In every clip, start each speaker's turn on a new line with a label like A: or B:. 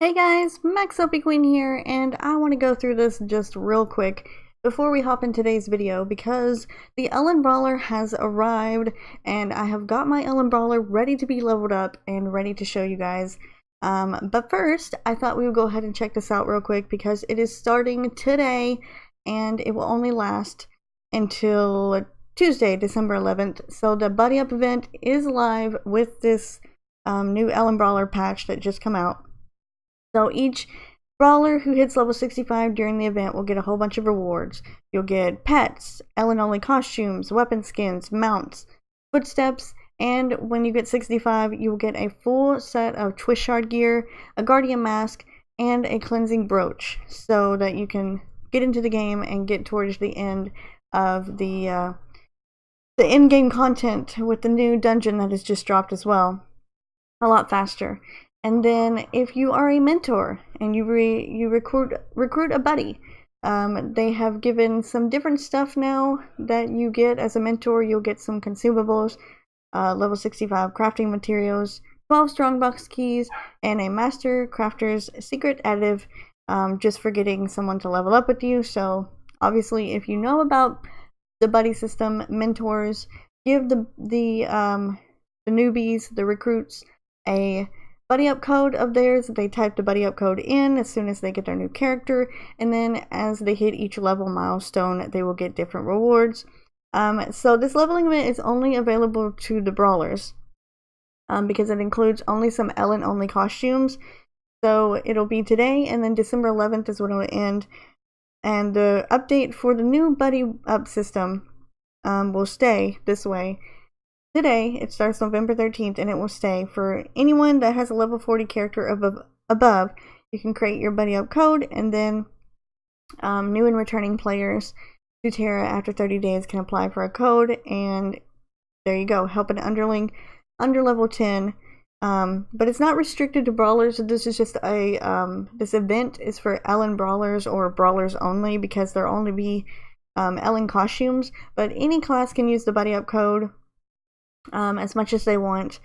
A: Hey guys, MaxLPQueen here, and I want to go through this just real quick before we hop in today's video because the Elin Brawler has arrived and I have got my Elin Brawler ready to be leveled up and ready to show you guys. But first, I thought we would go ahead and check this out real quick because it is starting today and it will only last until Tuesday, December 11th. So the Buddy Up event is live with this new Elin Brawler patch that just come out. So each brawler who hits level 65 during the event will get a whole bunch of rewards. You'll get pets, Elin-only costumes, weapon skins, mounts, footsteps, and when you get 65, you will get a full set of twist shard gear, a guardian mask, and a cleansing brooch, so that you can get into the game and get towards the end of the in-game content with the new dungeon that has just dropped as well, a lot faster. And then if you are a mentor and you recruit a buddy, they have given some different stuff now that you get as a mentor. You'll get some consumables, level 65 crafting materials, 12 strongbox keys, and a master crafter's secret additive just for getting someone to level up with you. So obviously if you know about the buddy system, mentors, give the newbies, the recruits, a buddy up code of theirs. They type the buddy up code in as soon as they get their new character, and then as they hit each level milestone they will get different rewards. So this leveling event is only available to the brawlers because it includes only some Elin only costumes. So it'll be today, and then December 11th is when it'll end. And the update for the new buddy up system will stay this way. Today, it starts November 13th, and it will stay. For anyone that has a level 40 character above, you can create your buddy up code, and then new and returning players to TERA after 30 days can apply for a code, and there you go, help an underling under level 10. But it's not restricted to brawlers. This is just this event is for Elin brawlers or brawlers only, because there'll only be Elin costumes, but any class can use the buddy up code as much as they want.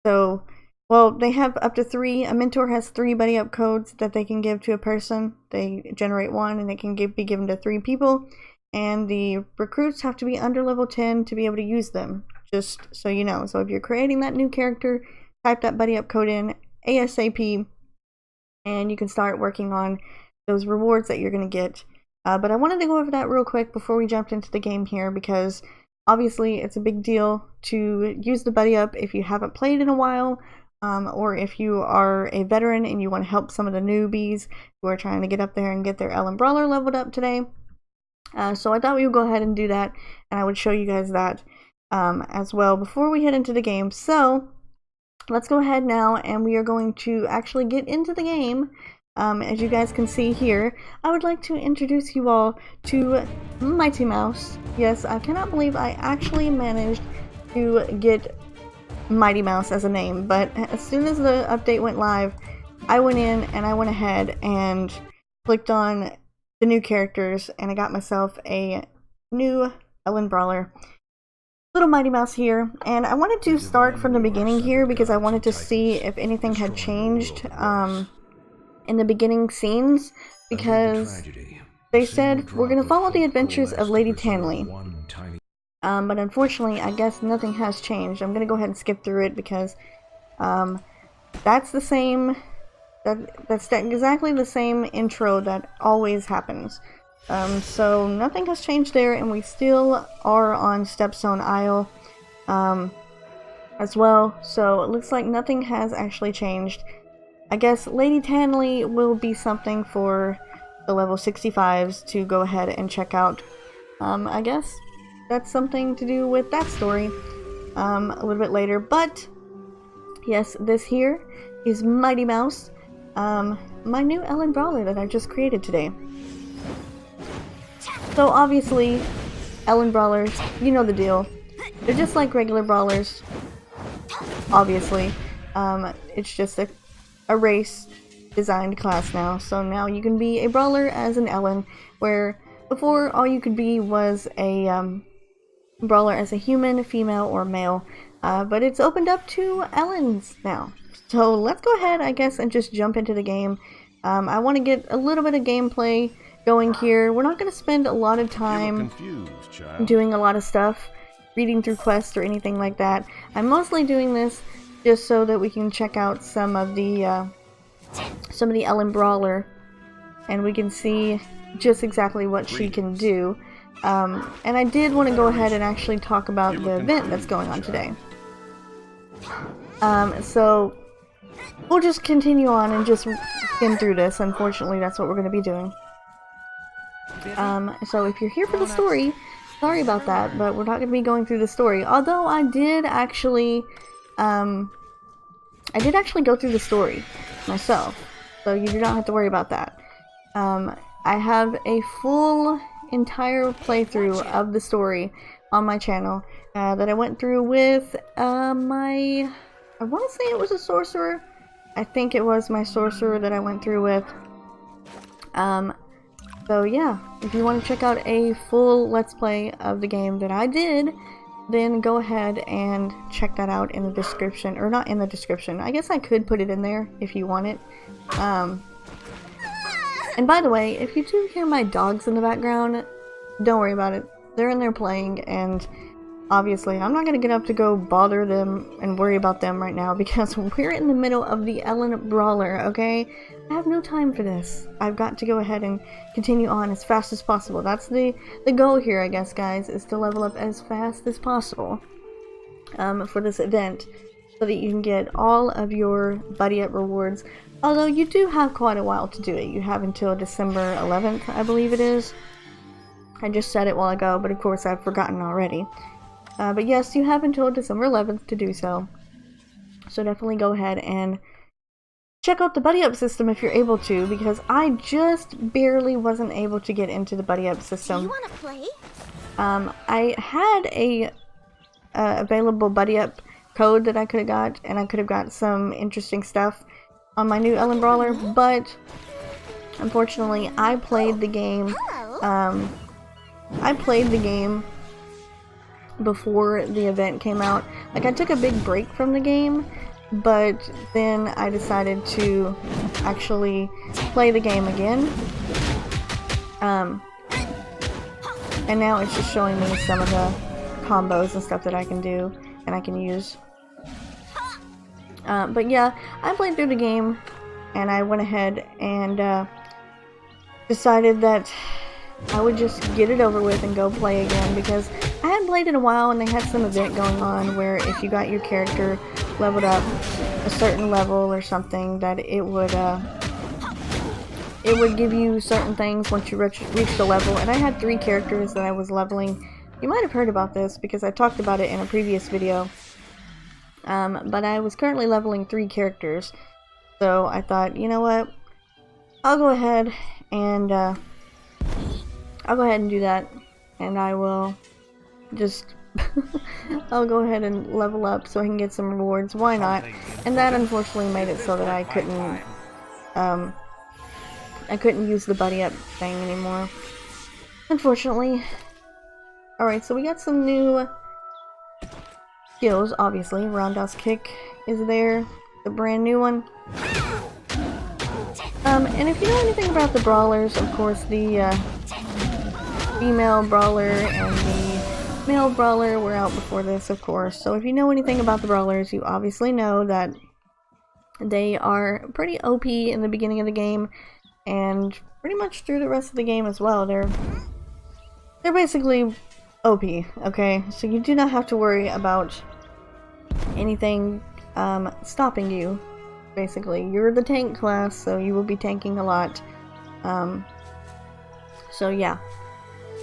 A: So, well, they have up to 3. A mentor has 3 buddy up codes that they can give to a person. They generate one, and they can be given to 3 people. And the recruits have to be under level 10 to be able to use them, just so you know. So if you're creating that new character, type that buddy up code in ASAP, and you can start working on those rewards that you're going to get. But I wanted to go over that real quick before we jumped into the game here, because obviously it's a big deal to use the buddy up if you haven't played in a while, or if you are a veteran and you want to help some of the newbies who are trying to get up there and get their Elin Brawler leveled up today. So I thought we would go ahead and do that, and I would show you guys that as well before we head into the game. So let's go ahead now, and we are going to actually get into the game. As you guys can see here, I would like to introduce you all to Mighty Mouse. Yes, I cannot believe I actually managed to get Mighty Mouse as a name, but as soon as the update went live, I went in and I went ahead and clicked on the new characters, and I got myself a new Elin Brawler. Little Mighty Mouse here, and I wanted to start from the beginning here because I wanted to see if anything had changed in the beginning scenes, because they said we're going to follow the adventures of Lady Tenley. But unfortunately, I guess nothing has changed. I'm going to go ahead and skip through it because that's the same. That's exactly the same intro that always happens. So nothing has changed there, and we still are on Stepstone Isle as well. So it looks like nothing has actually changed. I guess Lady Tenley will be something for the level 65s to go ahead and check out. I guess that's something to do with that story a little bit later. But yes, this here is Mighty Mouse, my new Elin Brawler that I just created today. So obviously, Elin Brawlers, you know the deal. They're just like regular brawlers, obviously. It's just a race designed class now. So now you can be a brawler as an Elin, where before all you could be was a brawler as a human, female, or male. But it's opened up to Elins now. So let's go ahead, I guess, and just jump into the game. I want to get a little bit of gameplay going here. We're not going to spend a lot of time doing a lot of stuff, reading through quests or anything like that. I'm mostly doing this just so that we can check out some of the Elin Brawler, and we can see just exactly what she can do. And I did want to go ahead and actually talk about the event that's going on today. So we'll just continue on and just skim through this. Unfortunately, that's what we're going to be doing. So if you're here for the story, sorry about that, but we're not going to be going through the story. Although I did actually go through the story myself, so you do not have to worry about that. I have a full entire playthrough of the story on my channel that I went through with I want to say it was a sorcerer. I think it was my sorcerer that I went through with. So yeah, if you want to check out a full Let's Play of the game that I did, then go ahead and check that out in the description. Or not in the description. I guess I could put it in there if you want it. And by the way, if you do hear my dogs in the background, don't worry about it. They're in there playing, and obviously I'm not going to get up to go bother them and worry about them right now because we're in the middle of the Elin Brawler, okay? I have no time for this. I've got to go ahead and continue on as fast as possible. That's the goal here, I guess, guys, is to level up as fast as possible for this event so that you can get all of your buddy up rewards. Although you do have quite a while to do it. You have until December 11th, I believe it is. I just said it a while ago, but of course I've forgotten already. But yes, you have until December 11th to do so. So definitely go ahead and check out the buddy up system if you're able to, because I just barely wasn't able to get into the buddy up system.
B: Do you want to play?
A: I had a available buddy up code that I could have got, and I could have got some interesting stuff on my new Elin Brawler, but unfortunately I played the game before the event came out. Like, I took a big break from the game, but then I decided to actually play the game again. And now it's just showing me some of the combos and stuff that I can do and I can use. But yeah, I played through the game, and I went ahead and decided that I would just get it over with and go play again, because I hadn't played in a while, and they had some event going on where if you got your character leveled up a certain level or something, that it would give you certain things once you reach the level. And I had 3 characters that I was leveling. You might have heard about this because I talked about it in a previous video. But I was currently leveling 3 characters, so I thought, you know what, I'll go ahead and do that, and I will just I'll go ahead and level up so I can get some rewards. Why not? And that unfortunately made it so that I couldn't use the buddy up thing anymore, unfortunately. Alright, so we got some new skills, obviously. Roundhouse kick is there, the brand new one. And if you know anything about the brawlers, of course, the female brawler and the male brawler were out before this, of course. So if you know anything about the brawlers, you obviously know that they are pretty OP in the beginning of the game, and pretty much through the rest of the game as well. They're basically OP, okay? So you do not have to worry about anything stopping you, basically. You're the tank class, so you will be tanking a lot. So yeah,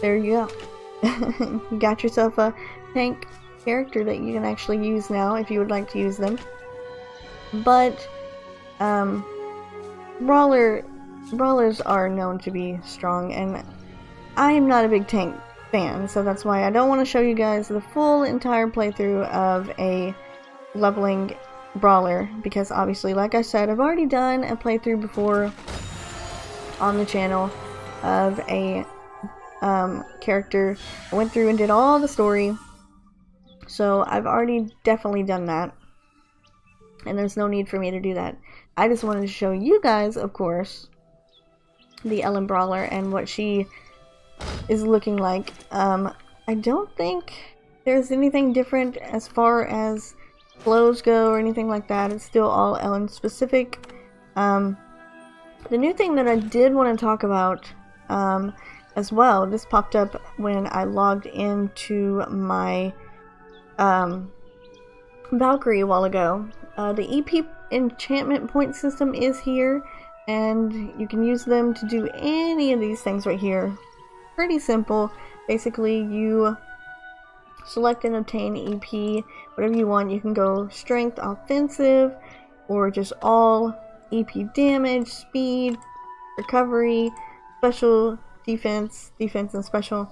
A: there you go. You got yourself a tank character that you can actually use now if you would like to use them. But brawlers are known to be strong, and I am not a big tank fan, so that's why I don't want to show you guys the full entire playthrough of a leveling brawler, because obviously, like I said, I've already done a playthrough before on the channel of a character. I went through and did all the story, so I've already definitely done that. and there's no need for me to do that. I just wanted to show you guys, of course, the Elin Brawler and what she is looking like. I don't think there's anything different as far as clothes go or anything like that. It's still all Elin specific. The new thing that I did want to talk about as well, this popped up when I logged into my Valkyrie a while ago. The EP enchantment point system is here, and you can use them to do any of these things right here. Pretty simple. Basically, you select and obtain EP, whatever you want. You can go strength, offensive, or just all EP damage, speed, recovery, special, defense, defense and special.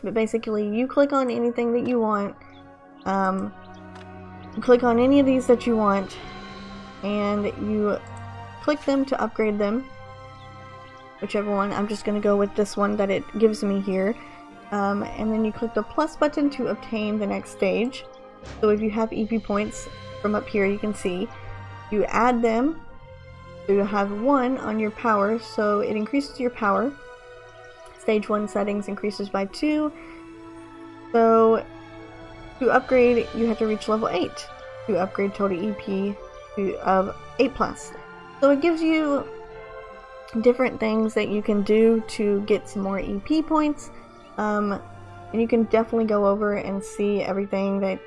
A: But basically, you click on anything that you want. You click on any of these that you want, and you click them to upgrade them. Whichever one. I'm just going to go with this one that it gives me here. And then you click the plus button to obtain the next stage. So if you have EP points from up here, you can see you add them. So you have 1 on your power, so it increases your power. Stage 1 settings increases by 2. So to upgrade, you have to reach level 8 to upgrade total EP of 8+. So it gives you different things that you can do to get some more EP points. And you can definitely go over and see everything that,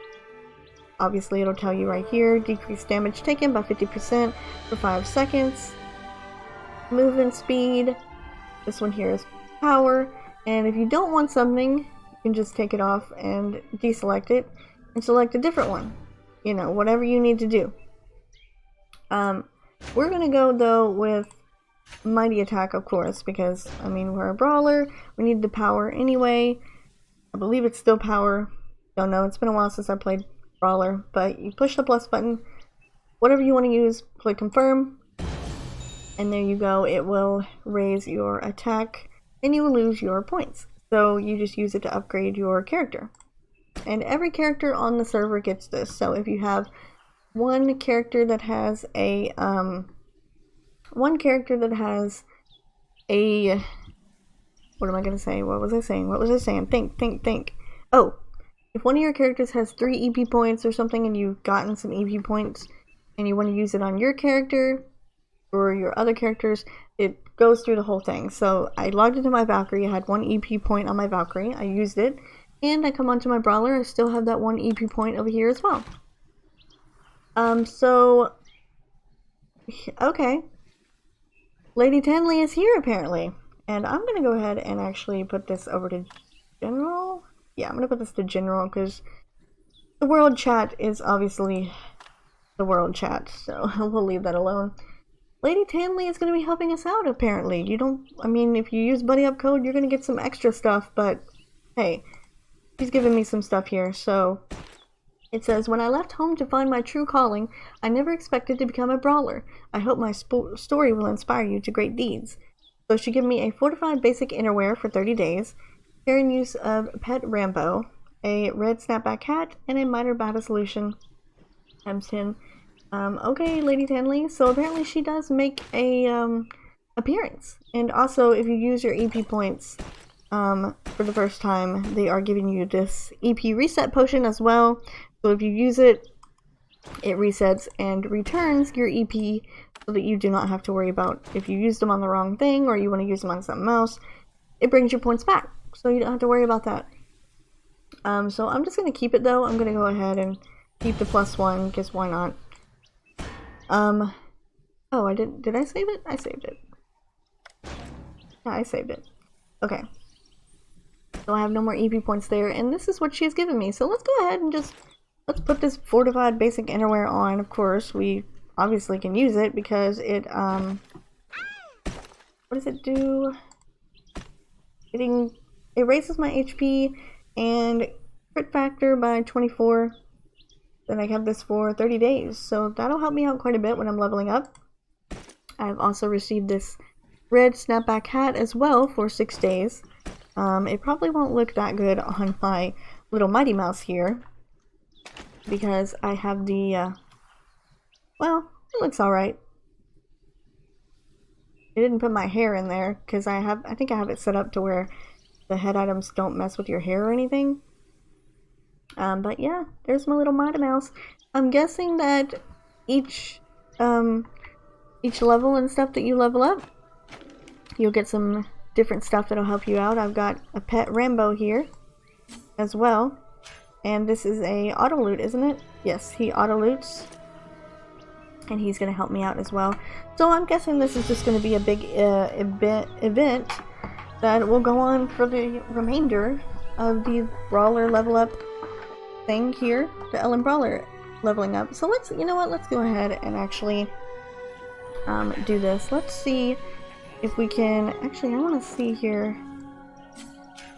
A: obviously it'll tell you right here. Decrease damage taken by 50% for 5 seconds. Movement speed. This one here is power. And if you don't want something, you can just take it off and deselect it and select a different one. You know, whatever you need to do. We're gonna go though with mighty attack, of course, because I mean, we're a brawler, we need the power anyway. I believe it's still power. Don't know, it's been a while since I played brawler, but you push the plus button, whatever you want to use, click confirm, and there you go. It will raise your attack and you will lose your points, so you just use it to upgrade your character. And every character on the server gets this. So if you have one character that has a what am I gonna say? What was I saying? Think. Oh, if one of your characters has 3 EP points or something, and you've gotten some EP points, and you want to use it on your character or your other characters, it goes through the whole thing. So I logged into my Valkyrie. I had 1 EP point on my Valkyrie. I used it, and I come onto my brawler. I still have that 1 EP point over here as well. So okay. Lady Tenley is here apparently, and I'm gonna go ahead and actually put this over to general. Yeah, I'm gonna put this to general because the world chat is obviously the world chat, so we'll leave that alone. Lady Tenley is gonna be helping us out apparently. I mean, if you use buddy up code, you're gonna get some extra stuff, but hey, she's giving me some stuff here. So it says, when I left home to find my true calling, I never expected to become a brawler. I hope my story will inspire you to great deeds. So she gave me a fortified basic innerwear for 30 days, carrying use of Pet Rambo, a red snapback hat, and a miter battle solution. Times 10. Okay, Lady Tenley. So apparently she does make a appearance. And also, if you use your EP points for the first time, they are giving you this EP reset potion as well. So if you use it, it resets and returns your EP so that you do not have to worry about if you used them on the wrong thing or you want to use them on something else. It brings your points back, so you don't have to worry about that. So I'm just going to keep it though. I'm going to go ahead and keep the +1, because why not? Oh, did I save it? I saved it. Yeah, I saved it. Okay. So I have no more EP points there, and this is what she's given me. So let's go ahead and let's put this fortified basic innerwear on. Of course, we obviously can use it because it, what does it do? It raises my HP and crit factor by 24. Then I have this for 30 days, so that'll help me out quite a bit when I'm leveling up. I've also received this red snapback hat as well for 6 days. It probably won't look that good on my little Mighty Mouse here, because I have the Well, it looks alright. I didn't put my hair in there because I think I have it set up to where the head items don't mess with your hair or anything. But yeah, there's my little Mighty Mouse. I'm guessing that each level and stuff that you level up, you'll get some different stuff that'll help you out. I've got a pet Rambo here as well. And this is a auto loot, isn't it? Yes, he auto loots. And he's going to help me out as well. So I'm guessing this is just going to be a big event that will go on for the remainder of the Brawler level up thing here. The Elin Brawler leveling up. So let's, you know what, let's go ahead and actually do this. Let's see if we can, actually I want to see here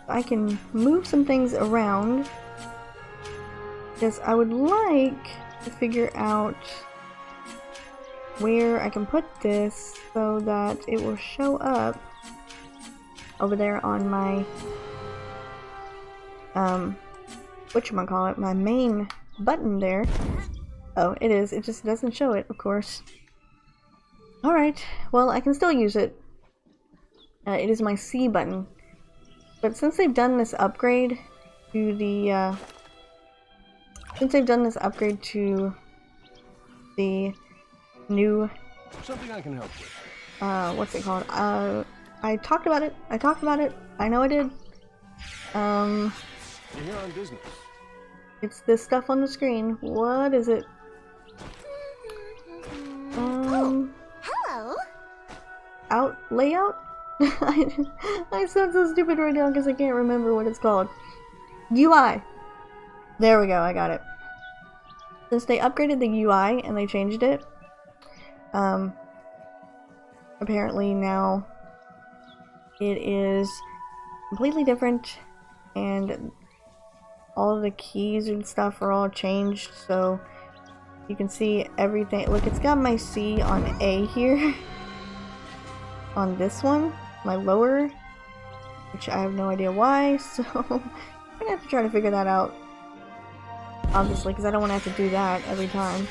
A: if I can move some things around. Because I would like to figure out where I can put this so that it will show up over there on my whatchamacallit, my main button there. Oh, it is. It just doesn't show it, of course. Alright, well, I can still use it. It is my C button. But since they've done this upgrade to the new
B: something I can help with.
A: What's it called? I talked about it. I know I did.
B: You're here on business.
A: It's this stuff on the screen. What is it?
C: Hello.
A: Layout? I sound so stupid right now because I can't remember what it's called. UI. There we go, I got it. Since they upgraded the UI and they changed it, apparently now it is completely different and all of the keys and stuff are all changed, so you can see everything. Look, it's got my C on A here on this one, my lower, which I have no idea why, so I'm gonna have to try to figure that out, obviously, because I don't want to have to do that every time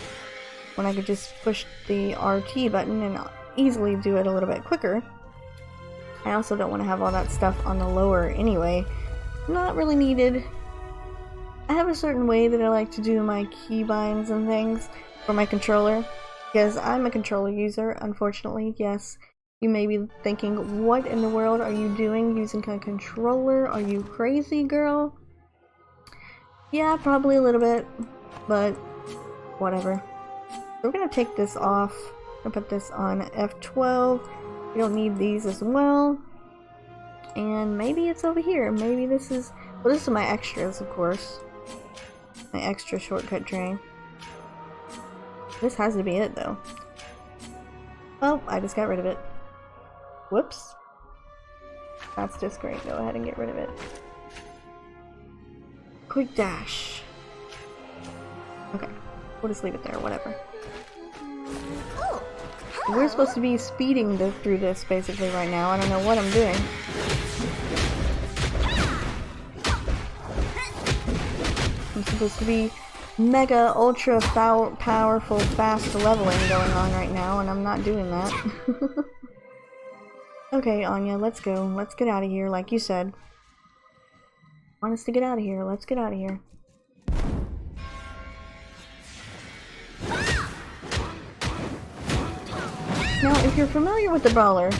A: when I could just push the RT button and easily do it a little bit quicker. I also don't want to have all that stuff on the lower anyway. Not really needed. I have a certain way that I like to do my keybinds and things for my controller, because I'm a controller user, unfortunately. Yes, you may be thinking, what in the world are you doing using a controller? Are you crazy, girl? Yeah, probably a little bit, but whatever. We're gonna take this off and put this on F12. We don't need these as well. And maybe it's over here. Maybe this is, well, this is my extras, of course. My extra shortcut tray. This has to be it, though. Oh, I just got rid of it. Whoops. That's just great. Go ahead and get rid of it. Quick dash. Okay. We'll just leave it there, whatever. We're supposed to be speeding through this basically right now. I don't know what I'm doing. I'm supposed to be mega ultra powerful fast leveling going on right now, and I'm not doing that. Okay, Anya, let's go. Let's get out of here, like you said. Want us to get out of here? Let's get out of here. Now, if you're familiar with the Brawler,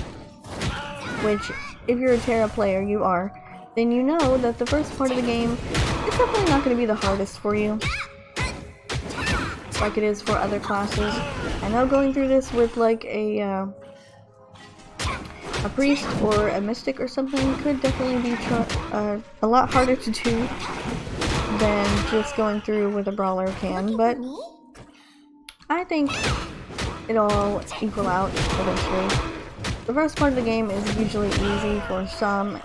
A: which, if you're a TERA player, you are, then you know that the first part of the game is definitely not going to be the hardest for you, like it is for other classes. I know going through this with, like, a priest or a mystic or something could definitely be a lot harder to do than just going through with a Brawler can, but I think it'll all equal out eventually. The first part of the game is usually easy for some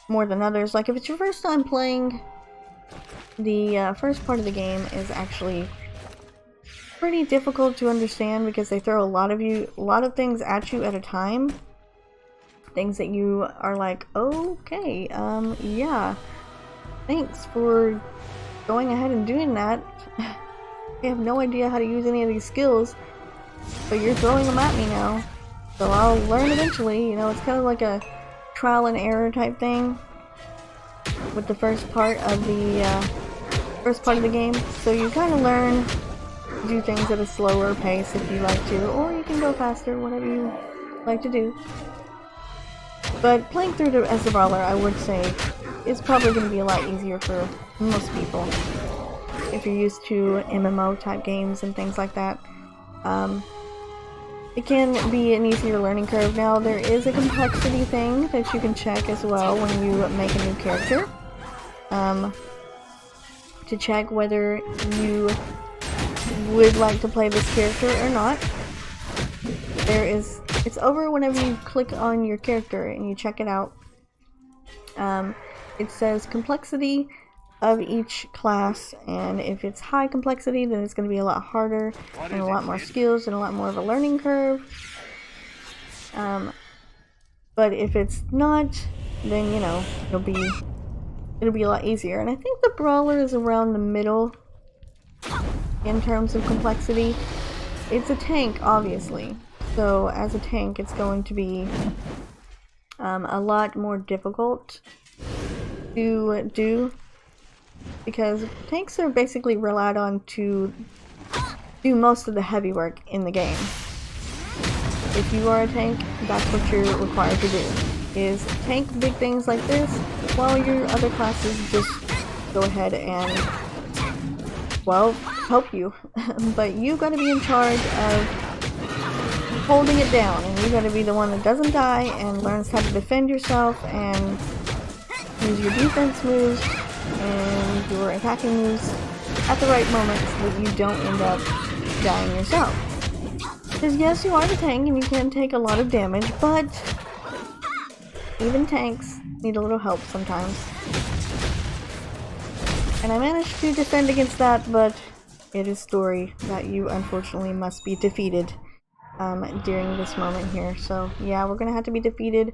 A: more than others. Like if it's your first time playing, the first part of the game is actually pretty difficult to understand because they throw a lot of things at you at a time. Things that you are like, okay, yeah, thanks for going ahead and doing that. I have no idea how to use any of these skills, but you're throwing them at me now. So I'll learn eventually, you know, it's kind of like a trial and error type thing with the first part of the game. So you kind of learn to do things at a slower pace if you like to, or you can go faster, whatever you like to do. But playing through as the Brawler, I would say, is probably going to be a lot easier for most people if you're used to MMO type games and things like that. It can be an easier learning curve. Now, there is a complexity thing that you can check as well when you make a new character. To check whether you would like to play this character or not. It's over whenever you click on your character and you check it out. It says complexity of each class, and if it's high complexity, then it's going to be a lot harder and a lot more skills and a lot more of a learning curve. But if it's not, then you know it'll be a lot easier. And I think the Brawler is around the middle in terms of complexity. It's a tank, obviously, so as a tank, it's going to be a lot more difficult to do, because tanks are basically relied on to do most of the heavy work in the game. If you are a tank, that's what you're required to do, is tank big things like this, while your other classes just go ahead and, well, help you. But you gotta be in charge of holding it down, and you gotta be the one that doesn't die and learns how to defend yourself and use your defense moves and your attacking moves at the right moment so that you don't end up dying yourself. Because yes, you are the tank and you can take a lot of damage, but even tanks need a little help sometimes. And I managed to defend against that, but it is story that you unfortunately must be defeated during this moment here. So yeah, we're gonna have to be defeated.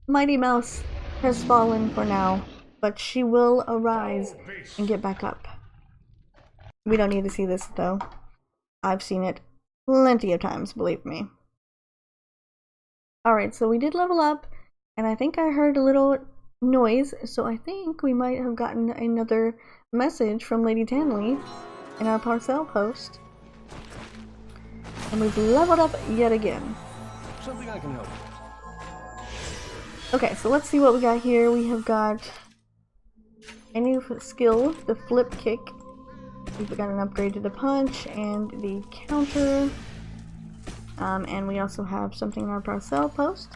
A: Mighty Mouse has fallen for now, but she will arise and get back up. We don't need to see this though. I've seen it plenty of times, believe me. Alright, so we did level up, and I think I heard a little noise, so I think we might have gotten another message from Lady Tenley in our parcel post. And we've leveled up yet again.
B: Something I can help with.
A: Okay, so let's see what we got here. We have got a new skill, the flip kick. We've got an upgrade to the punch and the counter. And we also have something in our parcel post.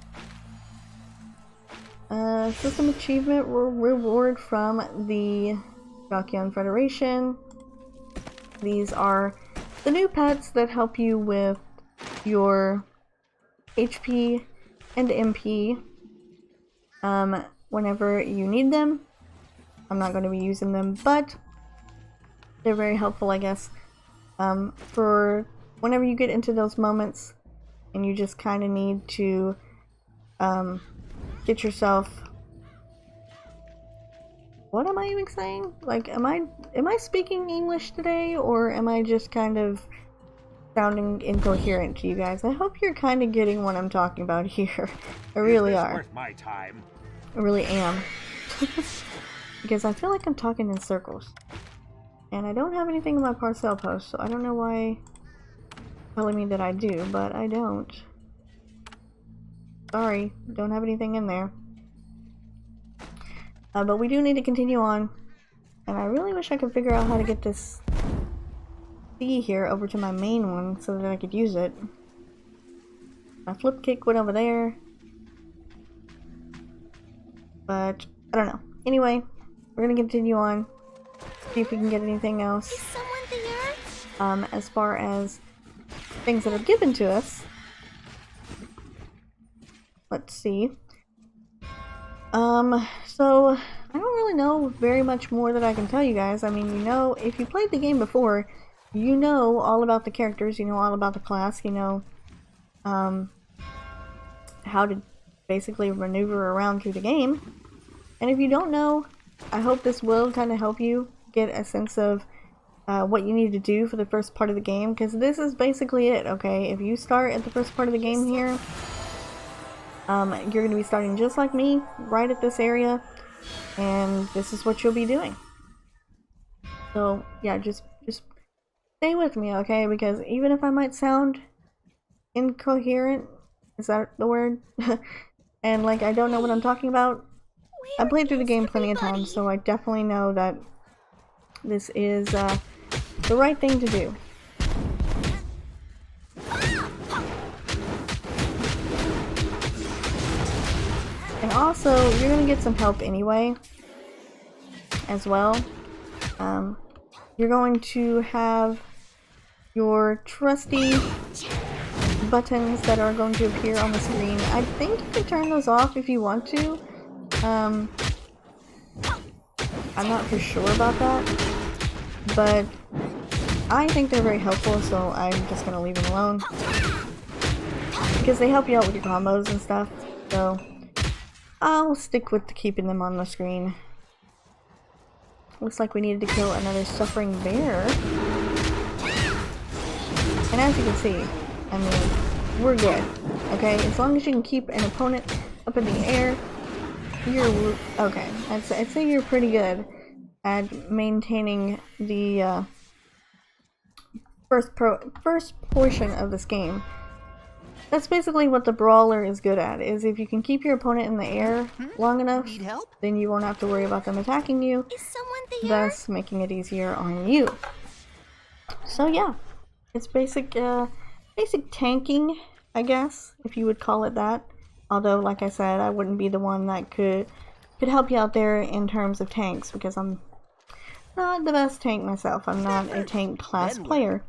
A: System achievement reward from the Gakyeon Federation. These are the new pets that help you with your HP and MP whenever you need them. I'm not going to be using them, but they're very helpful, I guess, for whenever you get into those moments and you just kind of need to get yourself... What am I even saying? Like, am I speaking English today, or am I just kind of sounding incoherent to you guys? I hope you're kind of getting what I'm talking about here. I really are.
B: Worth my time?
A: I really am. Because I feel like I'm talking in circles. And I don't have anything in my parcel post, so I don't know why telling me that I do, but I don't. Sorry, don't have anything in there. But we do need to continue on, and I really wish I could figure out how to get this C here over to my main one so that I could use it. My flip kick went over there, but I don't know. Anyway, we're gonna continue on, see if we can get anything else.
C: Is someone there?
A: As far as things that are given to us. Let's see. So I don't really know very much more that I can tell you guys. I mean, you know, if you played the game before, you know all about the characters, you know all about the class, you know how to basically maneuver around through the game. And if you don't know, I hope this will kind of help you get a sense of what you need to do for the first part of the game, because this is basically it, okay? If you start at the first part of the game here, you're going to be starting just like me, right at this area, and this is what you'll be doing. So, yeah, just stay with me, okay? Because even if I might sound incoherent, is that the word? And, like, I don't know what I'm talking about, I played through the game plenty of times, so I definitely know that this is the right thing to do. And also, you're going to get some help anyway, as well. You're going to have your trusty buttons that are going to appear on the screen. I think you can turn those off if you want to. I'm not for sure about that, but I think they're very helpful, so I'm just going to leave them alone. Because they help you out with your combos and stuff, so I'll stick with keeping them on the screen. Looks like we needed to kill another suffering bear. And as you can see, I mean, we're good. Okay, as long as you can keep an opponent up in the air, you're okay. I'd say you're pretty good at maintaining the first portion of this game. That's basically what the brawler is good at, is if you can keep your opponent in the air long enough, then you won't have to worry about them attacking you, thus making it easier on you. So yeah, it's basic tanking, I guess, if you would call it that. Although, like I said, I wouldn't be the one that could help you out there in terms of tanks, because I'm not the best tank myself. I'm not a tank class player.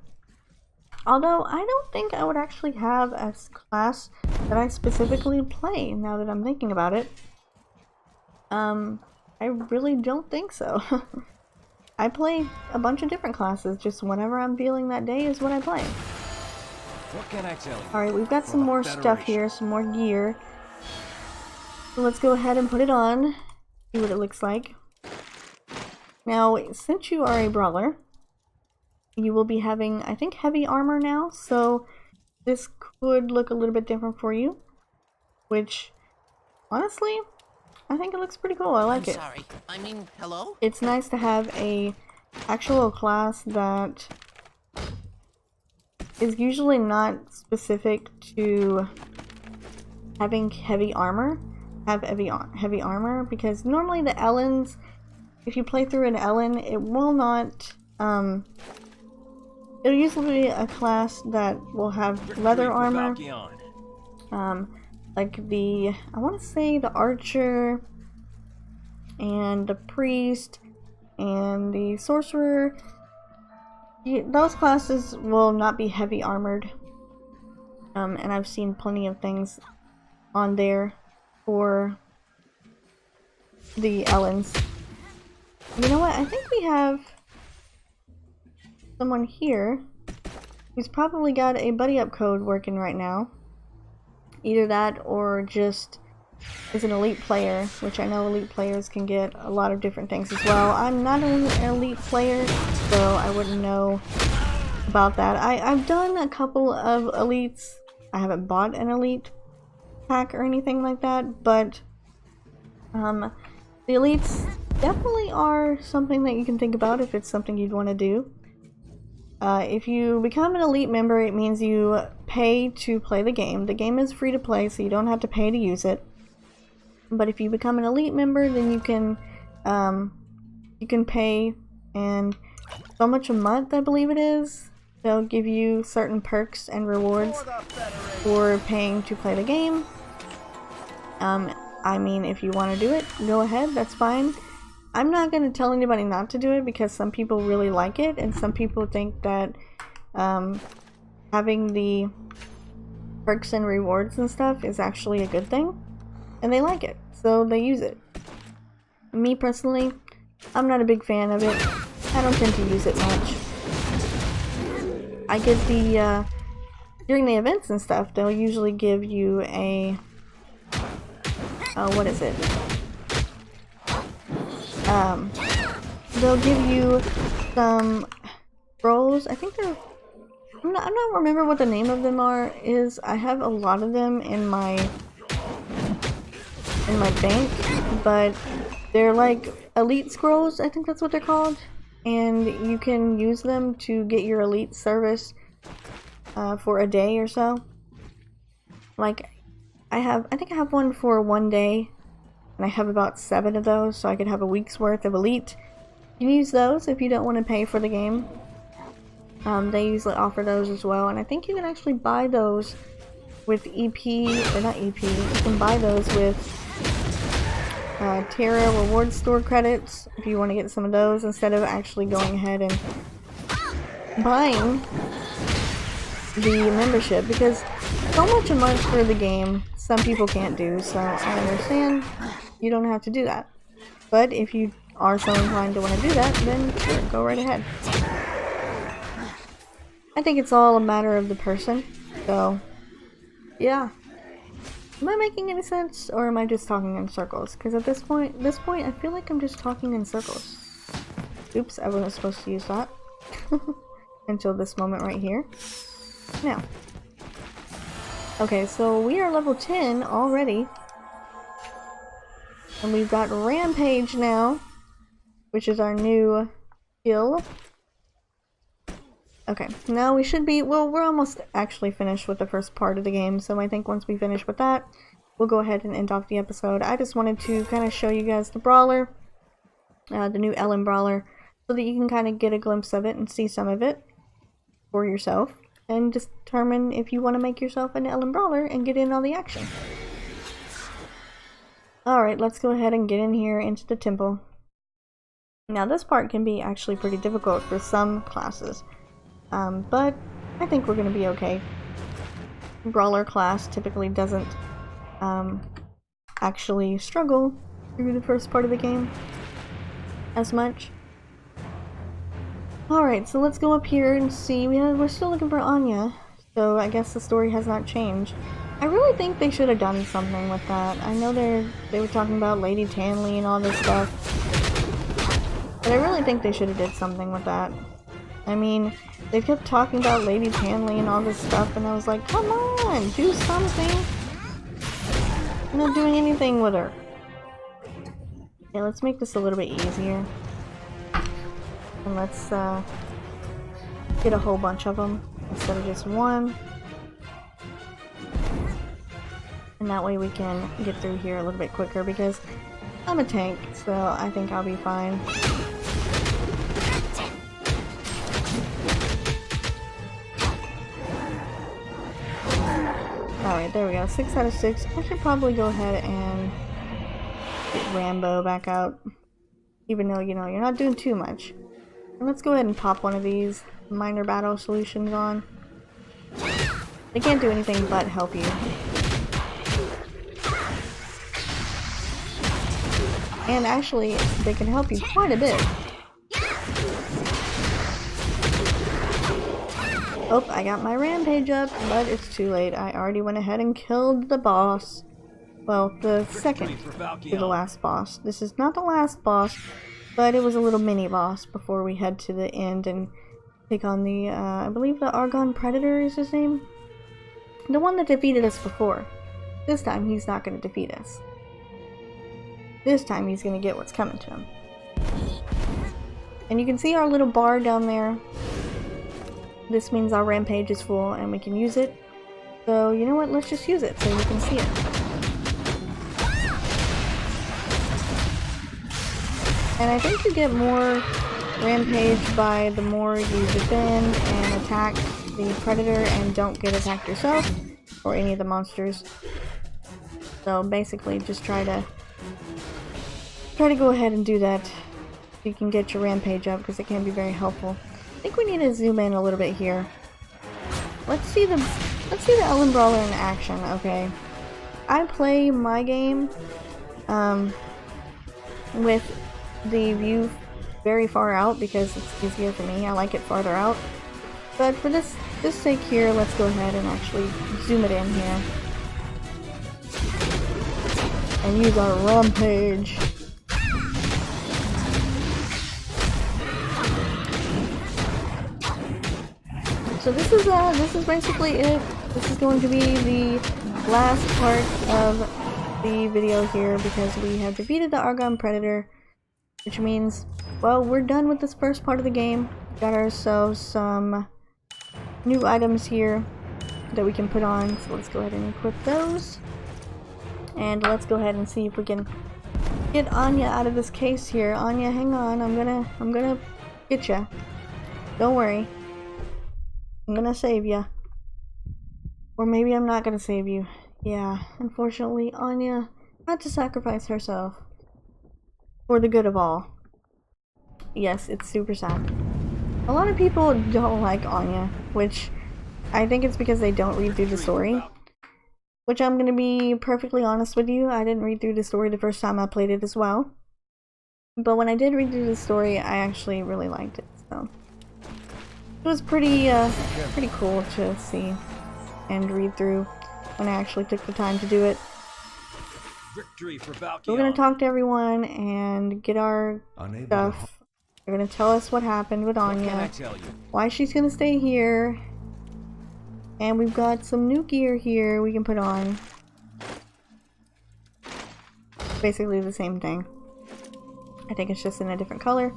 A: Although, I don't think I would actually have a class that I specifically play, now that I'm thinking about it. I really don't think so. I play a bunch of different classes, just whenever I'm feeling that day is what I play.
B: What can I tell you?
A: Alright, we've got some more stuff here, some more gear. So let's go ahead and put it on, see what it looks like. Now, since you are a brawler, you will be having, I think, heavy armor now, so this could look a little bit different for you, which, honestly, I think it looks pretty cool. I like it.
D: Sorry, I mean, hello?
A: It's nice to have a actual class that is usually not specific to having heavy armor, heavy armor, because normally the Elins, if you play through an Elin, it will not, it'll usually be a class that will have leather armor, like the, I want to say the archer, and the priest, and the sorcerer. Those classes will not be heavy armored, and I've seen plenty of things on there for the Elins. You know what, I think we have someone here who's probably got a buddy up code working right now. Either that or just is an elite player, which I know elite players can get a lot of different things as well. I'm not an elite player, so I wouldn't know about that. I've done a couple of elites. I haven't bought an elite pack or anything like that, but the elites definitely are something that you can think about if it's something you'd want to do. If you become an elite member, it means you pay to play the game. The game is free to play, so you don't have to pay to use it. But if you become an elite member, then you can pay, and so much a month, I believe it is. They'll give you certain perks and rewards for paying to play the game. I mean, if you want to do it, go ahead, that's fine. I'm not going to tell anybody not to do it, because some people really like it, and some people think that having the perks and rewards and stuff is actually a good thing, and they like it, so they use it. Me personally, I'm not a big fan of it. I don't tend to use it much. I get the, during the events and stuff, they'll usually give you a, what is it? They'll give you some scrolls. I think they're... I'm not remember what the name of them is. I have a lot of them in my bank, but they're like elite scrolls, I think that's what they're called. And you can use them to get your elite service for a day or so. Like, I think I have one for 1 day, and I have about 7 of those, so I could have a week's worth of elite. You can use those if you don't want to pay for the game. They usually offer those as well, and I think you can actually buy those with EP, or not EP, you can buy those with TERA reward store credits if you want to get some of those instead of actually going ahead and buying the membership, because so much a month for the game some people can't do, so I understand you don't have to do that. But if you are so inclined to want to do that, then sure, go right ahead. I think it's all a matter of the person, so yeah. Am I making any sense, or am I just talking in circles? Because at this point, I feel like I'm just talking in circles. Oops, I wasn't supposed to use that. Until this moment right here. Now. Okay, so we are level 10 already. And we've got Rampage now, which is our new skill. Okay, now we should be, well, we're almost actually finished with the first part of the game, so I think once we finish with that, we'll go ahead and end off the episode. I just wanted to kind of show you guys the Brawler, the new Elin Brawler, so that you can kind of get a glimpse of it and see some of it for yourself, and just determine if you want to make yourself an Elin Brawler and get in all the action. Alright, let's go ahead and get in here into the temple. Now this part can be actually pretty difficult for some classes. But I think we're going to be okay. Brawler class typically doesn't actually struggle through the first part of the game as much. Alright, so let's go up here and see. We're still looking for Anya, so I guess the story has not changed. I really think they should have done something with that. I know they were talking about Lady Tenley and all this stuff, but I really think they should have did something with that. I mean, they kept talking about Lady Tenley and all this stuff, and I was like, come on, do something. I'm not doing anything with her. Okay, let's make this a little bit easier. And let's get a whole bunch of them instead of just one. And that way we can get through here a little bit quicker, because I'm a tank, so I think I'll be fine. Alright, there we go. 6 out of 6. I should probably go ahead and get Rambo back out. Even though, you know, you're not doing too much. And let's go ahead and pop one of these minor battle solutions on. They can't do anything but help you. And actually, they can help you quite a bit. Oh, I got my Rampage up, but it's too late. I already went ahead and killed the boss. Well, the second to the last boss. This is not the last boss, but it was a little mini boss before we head to the end and take on the, I believe the Argon Predator is his name? The one that defeated us before. This time, he's not going to defeat us. This time, he's going to get what's coming to him. And you can see our little bar down there. This means our Rampage is full and we can use it. So, you know what? Let's just use it so you can see it. And I think you get more Rampage by the more you defend and attack the Predator and don't get attacked yourself or any of the monsters. So basically just try to go ahead and do that so you can get your Rampage up, because it can be very helpful. I think we need to zoom in a little bit here. Let's see the Elin Brawler in action. Okay, I play my game with the view very far out because it's easier for me. I like it farther out. But for this sake here, let's go ahead and actually zoom it in here and use our Rampage. So this is basically it. This is going to be the last part of the video here because we have defeated the Argon Predator, which means, well, we're done with this first part of the game. Got ourselves some new items here that we can put on, so let's go ahead and equip those. And let's go ahead and see if we can get Anya out of this case here. Anya, hang on, I'm gonna get ya. Don't worry. I'm gonna save ya. Or maybe I'm not gonna save you. Yeah, unfortunately, Anya had to sacrifice herself for the good of all. Yes, it's super sad. A lot of people don't like Anya, which I think it's because they don't read through the story. Which I'm gonna be perfectly honest with you, I didn't read through the story the first time I played it as well. But when I did read through the story, I actually really liked it, so. It was pretty cool to see and read through when I actually took the time to do it.
B: Victory for Valkyrie.
A: We're gonna talk to everyone and get our stuff. They're gonna tell us what happened with Anya, why she's gonna stay here, and we've got some new gear here we can put on. Basically the same thing. I think it's just in a different color.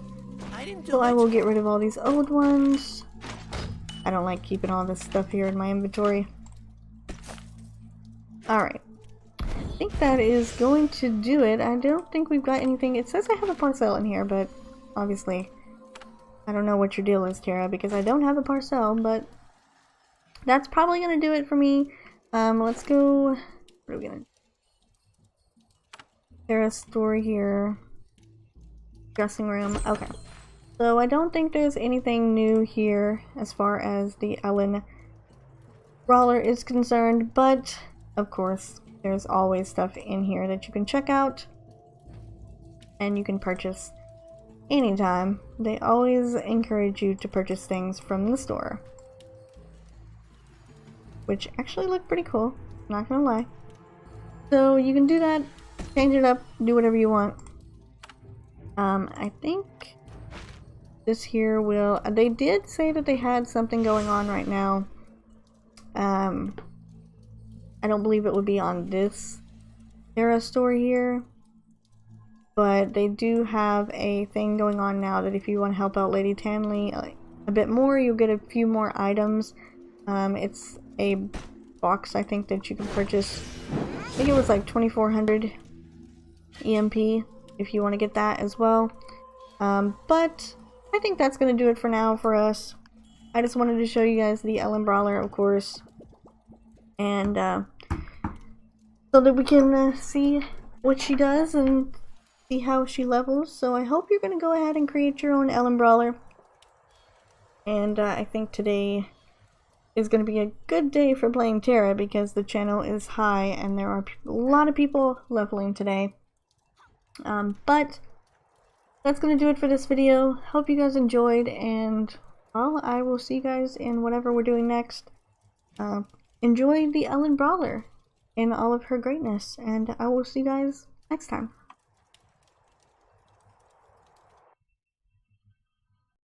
A: So I will get rid of all these old ones. I don't like keeping all this stuff here in my inventory. Alright. I think that is going to do it. I don't think we've got anything. It says I have a parcel in here, but obviously I don't know what your deal is, Tara, because I don't have a parcel, but that's probably going to do it for me. Let's go... What are we going to... Tara's store here. Dressing room. Okay. So I don't think there's anything new here as far as the Elin Brawler is concerned, but of course there's always stuff in here that you can check out and you can purchase anytime. They always encourage you to purchase things from the store, which actually look pretty cool, not gonna lie. So you can do that, change it up, do whatever you want. I think this here will... They did say that they had something going on right now. I don't believe it would be on this TERA store here, but they do have a thing going on now that if you want to help out Lady Tenley a bit more, you'll get a few more items. It's a box, I think, that you can purchase. I think it was like 2400 EMP if you want to get that as well. But I think that's going to do it for now for us. I just wanted to show you guys the Elin Brawler, of course, and so that we can see what she does and see how she levels. So I hope you're going to go ahead and create your own Elin Brawler. And I think today is going to be a good day for playing TERA because the channel is high and there are a lot of people leveling today. But that's going to do it for this video. Hope you guys enjoyed, and well, I will see you guys in whatever we're doing next. Enjoy the Elin Brawler in all of her greatness, and I will see you guys next time.